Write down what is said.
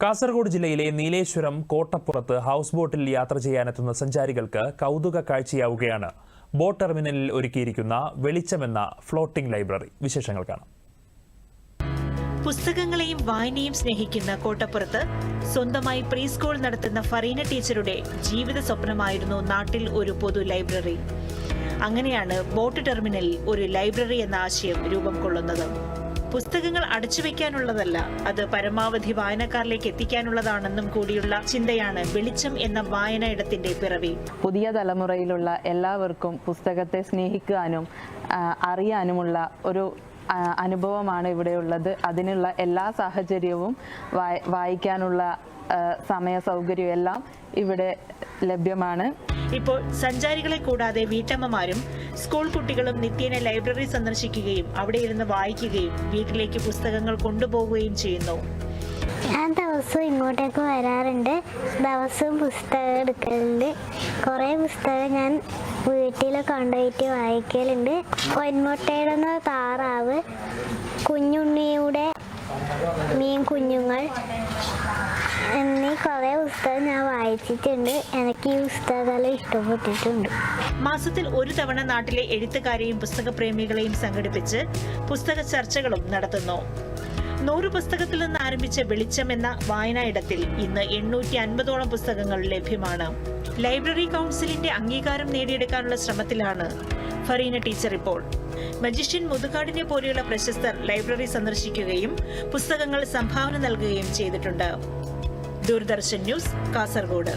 കാസർഗോഡ് ജില്ലയിലെ നീലേശ്വരം കോട്ടപ്പുറത്ത് ഹൗസ് ബോട്ടിൽ യാത്ര ചെയ്യാനെത്തുന്ന സഞ്ചാരികൾക്ക് കൗതുക കാഴ്ചയാവുകയാണ് ബോട്ട് ടെർമിനലിൽ ഒരുക്കിയിരിക്കുന്ന വെളിച്ചമെന്ന ഫ്ലോട്ടിംഗ് ലൈബ്രറി. വിശേഷങ്ങൾ കാണാം. പുസ്തകങ്ങളെയും വായനയും സ്നേഹിക്കുന്ന കോട്ടപ്പുറത്ത് സ്വന്തമായി പ്രീ സ്കൂൾ നടത്തുന്ന ഫറീന ടീച്ചറുടെ ജീവിത സ്വപ്നമായിരുന്നു നാട്ടിൽ ഒരു പൊതു ലൈബ്രറി. അങ്ങനെയാണ് ബോട്ട് ടെർമിനലിൽ ഒരു ലൈബ്രറി എന്ന ആശയം രൂപം കൊള്ളുന്നത്. പുസ്തകങ്ങൾ അടച്ചുവെക്കാനുള്ളതല്ല, അത് പരമാവധി വായനക്കാരിലേക്ക് എത്തിക്കാനുള്ളതാണെന്നും കൂടിയുള്ള ചിന്തയാണ് വെളിച്ചം എന്ന വായന ഇടത്തിന്റെ പിറവി. പുതിയ തലമുറയിലുള്ള എല്ലാവർക്കും പുസ്തകത്തെ സ്നേഹിക്കാനും അറിയാനുമുള്ള ഒരു അനുഭവമാണ് ഇവിടെയുള്ളത്. അതിനുള്ള എല്ലാ സാഹചര്യവും വായിക്കാനുള്ള സമയ സൗകര്യവും എല്ലാം ഇവിടെ ലഭ്യമാണ്. ഇപ്പോൾ സഞ്ചാരികളെ കൂടാതെ വീട്ടമ്മമാരും സ്കൂൾ കുട്ടികളും നിത്യേന ലൈബ്രറി സന്ദർശിക്കുകയും അവിടെ ഇരുന്ന് വായിക്കുകയും വീട്ടിലേക്ക് പുസ്തകങ്ങൾ കൊണ്ടുപോവുകയും ചെയ്യുന്നു. ഞാൻ ദിവസവും ഇങ്ങോട്ടേക്ക് വരാറുണ്ട്, ദിവസവും പുസ്തകം എടുക്കലുണ്ട്. കുറേ പുസ്തകം ഞാൻ വീട്ടിൽ കൊണ്ടുപോയിട്ട് വായിക്കലുണ്ട്. പൊന്മുട്ടയിടുന്ന താറാവ്, കുഞ്ഞുണ്ണിയുടെ മീൻ കുഞ്ഞുങ്ങൾ എന്നീ കുറേ പുസ്തകം ഞാൻ വായിച്ചിട്ടുണ്ട്. എനിക്ക് ഈ പുസ്തകങ്ങൾ ഇഷ്ടപ്പെട്ടിട്ടുണ്ട്. മാസത്തിൽ ഒരു തവണ നാട്ടിലെ എഴുത്തുകാരെയും പുസ്തകപ്രേമികളെയും സംഘടിപ്പിച്ച് പുസ്തക ചർച്ചകളും നടത്തുന്നു. 100 പുസ്തകത്തിൽ നിന്ന് ആരംഭിച്ച വെളിച്ചം എന്ന വായനാ ഇടത്തിൽ ഇന്ന് 850ഓളം പുസ്തകങ്ങൾ ലഭ്യമാണ്. ലൈബ്രറി കൗൺസിലിന്റെ അംഗീകാരം നേടിയെടുക്കാനുള്ള ശ്രമത്തിലാണ് ഫറീന ടീച്ചർ ഇപ്പോൾ. മജിഷ്യൻ മുതുകാടിനെ പോലെയുള്ള പ്രശസ്തർ ലൈബ്രറി സന്ദർശിക്കുകയും പുസ്തകങ്ങൾ സംഭാവന നൽകുകയും ചെയ്തിട്ടുണ്ട്. ദൂരദർശൻ ന്യൂസ്, കാസർഗോഡ്.